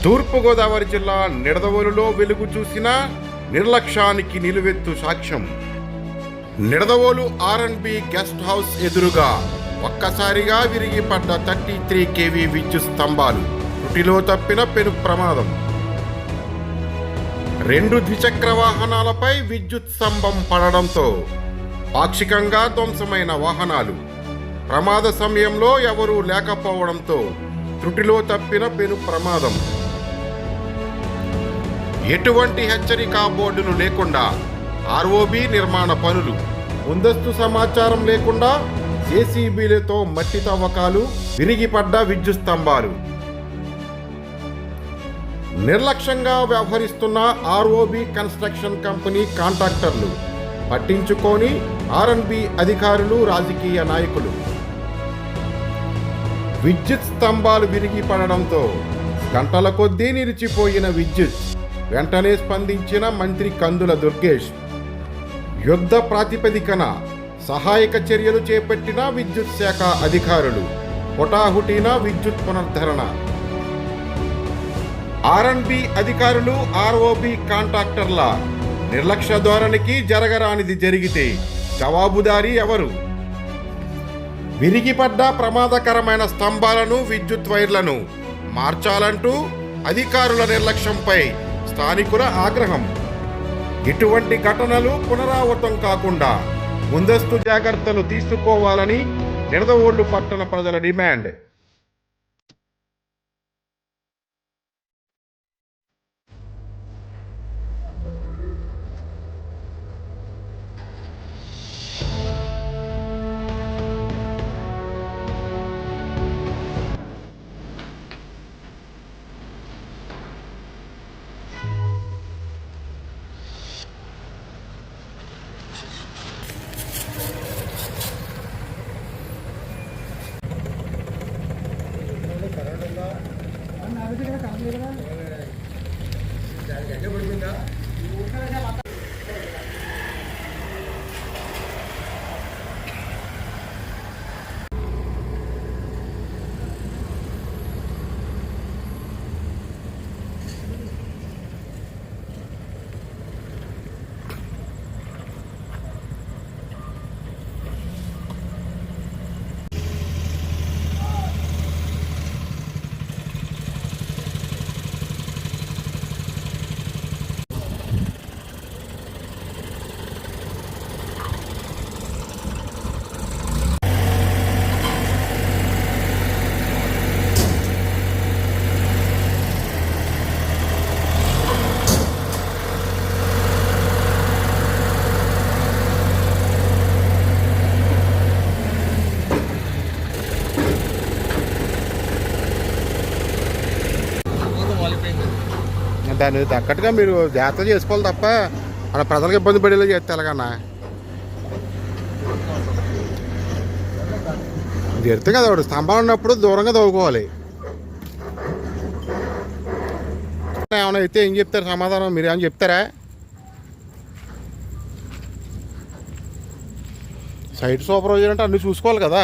తూర్పుగోదావరి జిల్లా నిడదవోలులో వెలుగు చూసిన నిర్లక్ష్యానికి నిలువెత్తు సాక్ష్యం. నిడదవోలు R&B గెస్ట్ హౌస్ ఎదురుగా ఒక్కసారిగా విరిగి పడ్డ 33 kV విద్యుత్ స్తంభాలు. త్రుటిలో తప్పిన పెను ప్రమాదం. 2 ద్విచక్ర వాహనాలపై విద్యుత్ స్తంభం పడడంతో పాక్షికంగా ధ్వంసమైన వాహనాలు. ప్రమాద సమయంలో ఎవరూ లేకపోవడంతో త్రుటిలో తప్పిన పెను ప్రమాదం. ఎటువంటి హెచ్చరికా బోర్డులు లేకుండా ROB నిర్మాణ పనులు. ముందస్తు సమాచారం లేకుండా JCBలతో మట్టి తవ్వకాలు. విరిగిపడ్డ విద్యుత్ స్తంభాలు. నిర్లక్ష్యంగా వ్యవహరిస్తున్న ROB కన్స్ట్రక్షన్ కంపెనీ కాంట్రాక్టర్లు, పట్టించుకొని R&B అధికారులు, రాజకీయ నాయకులు. విద్యుత్ స్తంభాలు విరిగి పడడంతో గంటల కొద్దీ నిలిచిపోయిన విద్యుత్. వెంటనే స్పందించిన మంత్రి కందుల దుర్గేష్. యుద్ధ ప్రాతిపదికన సహాయక చర్యలు చేపట్టిన విద్యుత్ శాఖ అధికారులు. హుటాహుటిన విద్యుత్ పునరుద్ధరణ. R&B అధికారులు, ROB కాంట్రాక్టర్ల నిర్లక్ష్య ధోరణికి జరగరానిది జరిగితే జవాబుదారీ ఎవరు? విరిగిపడ్డ ప్రమాదకరమైన స్తంభాలను, విద్యుత్ వైర్లను మార్చాలంటూ అధికారుల నిర్లక్ష్యంపై స్థానికుల ఆగ్రహం. ఇటువంటి ఘటనలు పునరావృతం కాకుండా ముందస్తు జాగ్రత్తలు తీసుకోవాలని నిడదవోలు పట్టణ ప్రజల డిమాండ్. దాన్ని తగ్గట్టుగా మీరు జాగ్రత్త చేసుకోవాలి తప్ప మన ప్రజలకు ఇబ్బంది పడేలా చేస్తే ఎలాగన్నా జరిగితే కదా. వాడు స్తంభం ఉన్నప్పుడు దూరంగా తవ్వుకోవాలి. ఏమైనా అయితే ఏం చెప్తారు సమాధానం? మీరు ఏమైనా చెప్తారా? సైట్ సూపర్వైజర్ అంటే అన్నీ చూసుకోవాలి కదా.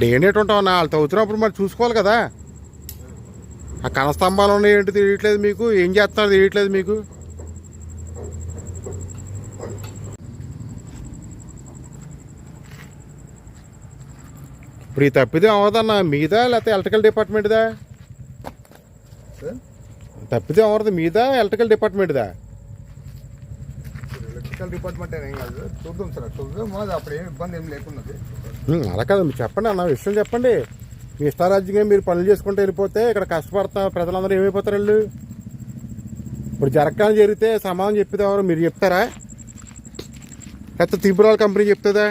డే నైట్ ఉంటామన్నా, వాళ్ళు తవ్వుతున్నప్పుడు మరి చూసుకోవాలి కదా. ఆ కనస్తంభాలు ఉన్నాయి ఏంటి తెలియట్లేదు మీకు? ఏం చేస్తున్నారు తెలియట్లేదు మీకు? ఇప్పుడు ఈ తప్పిదం అవదన్నా మీదా లేకపోతే ఎలక్ట్రికల్ డిపార్ట్మెంట్దా? తప్పిదం అవరదు మీదా ఎలక్ట్రికల్ డిపార్ట్మెంట్దా? ఎలక్ట్రికల్ డిపార్ట్మెంట్ ఏం కాదు, చూద్దాం సార్, చూద్దాం. అప్పుడు ఏం ఇబ్బంది ఏం లేకున్నది. అలా కాదు, మీరు చెప్పండి అన్న, విషయం చెప్పండి. మీ ఇష్టారాజ్యంగా మీరు పనులు చేసుకుంటూ వెళ్ళిపోతే ఇక్కడ కష్టపడతా ప్రజలందరూ ఏమైపోతారు? వాళ్ళు ఇప్పుడు జరగని జరిగితే సమాధానం చెప్పేది ఎవరు? మీరు చెప్తారా లేకపోతే త్రిపురాల కంపెనీ చెప్తుందా?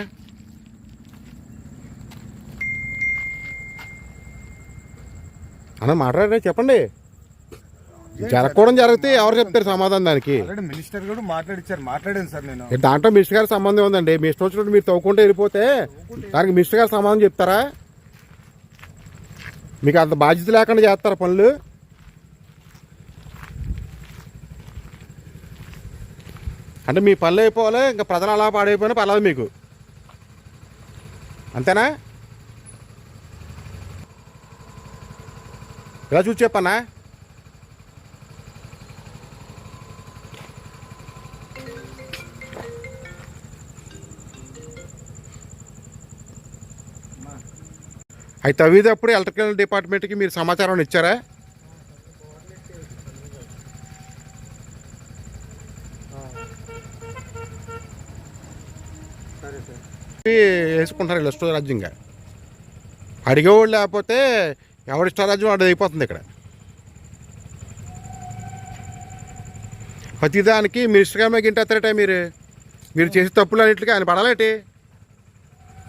అన్న మాట్లాడే చెప్పండి. జరగకూడదు జరిగితే ఎవరు చెప్తారు సమాధానం దానికి? మినిస్టర్ కూడా మాట్లాడాను సార్ నేను. దాంట్లో మినిస్టర్ గారి సంబంధం ఉందండి. మీ ఇష్టం వచ్చినట్టు మీరు తవ్వుకుంటూ వెళ్ళిపోతే దానికి మినిస్టర్ గారు సమాధానం చెప్తారా? మీకు అంత బాధ్యత లేకుండా చేస్తారా పనులు? అంటే మీ పనులు అయిపోవాలి, ఇంకా ప్రజలు అలా పాడైపోయినా పర్లేదు మీకు, అంతేనా? ఇలా చూసి చెప్పనా? అయితే అవిదప్పుడు ఎలక్ట్రికల్ డిపార్ట్మెంట్కి మీరు సమాచారం ఇచ్చారా? సరే సార్. వేసుకుంటారు ఇలా ఇష్టారాజ్యంగా. అడిగేవాళ్ళు లేకపోతే ఎవరి ఇష్టారాజ్యం వాడు అయిపోతుంది ఇక్కడ. ప్రతిదానికి మినిస్టర్ గారి మీద గింటేస్తారట మీరు చేసే తప్పులు అన్నింటికి ఆయన పడాలేటి.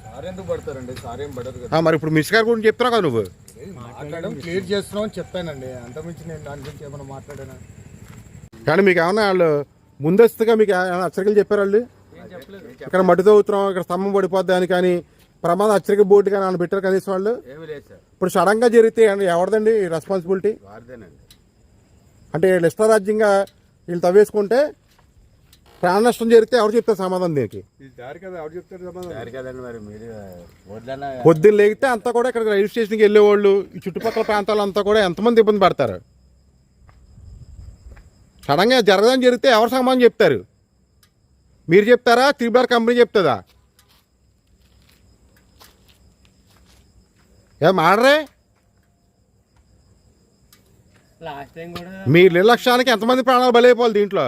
సార్ ఎందుకు పడతారండి? సార్ ఏం పడరు కదా. మరి ఇప్పుడు మినిస్టర్ గారి గురించి చెప్తున్నావు కదా నువ్వు. మాట్లాడడం క్లియర్ చేస్తున్నాం అని చెప్పానండి, అంతమించి నేను దాని గురించి ఏమైనా మాట్లాడానా? కానీ మీకు ఏమన్నా వాళ్ళు ముందస్తుగా మీకు ఏమైనా హెచ్చరికలు చెప్పారు వాళ్ళు? ఇక్కడ మట్టి తవ్వుతున్నాం, ఇక్కడ స్తంభం పడిపోద్ది అని కానీ ప్రమాద హెచ్చరిక బోర్డు కానీ వాళ్ళు పెట్టారు కనీసం వాళ్ళు. ఇప్పుడు సడన్గా జరిగితే ఎవరిదండి రెస్పాన్సిబిలిటీ? అంటే వీళ్ళు ఇష్టారాజ్యంగా వీళ్ళు తవ్వేసుకుంటే ప్రాణ నష్టం జరిగితే ఎవరు చెప్తారు సమాధానం దీనికి? పొద్దున్న లేగితే అంతా కూడా ఇక్కడ రైల్వే స్టేషన్కి వెళ్ళేవాళ్ళు, ఈ చుట్టుపక్కల ప్రాంతాలంతా కూడా ఎంతమంది ఇబ్బంది పడతారు. సడన్గా జరగదని జరిగితే ఎవరు సమాధానం చెప్తారు? మీరు చెప్తారా? త్రిబుల్ కంపెనీ చెప్తుందా? ఏం ఆడరే? మీ నిర్లక్ష్యానికి ఎంతమంది ప్రాణాలు బలైపోవాలి దీంట్లో?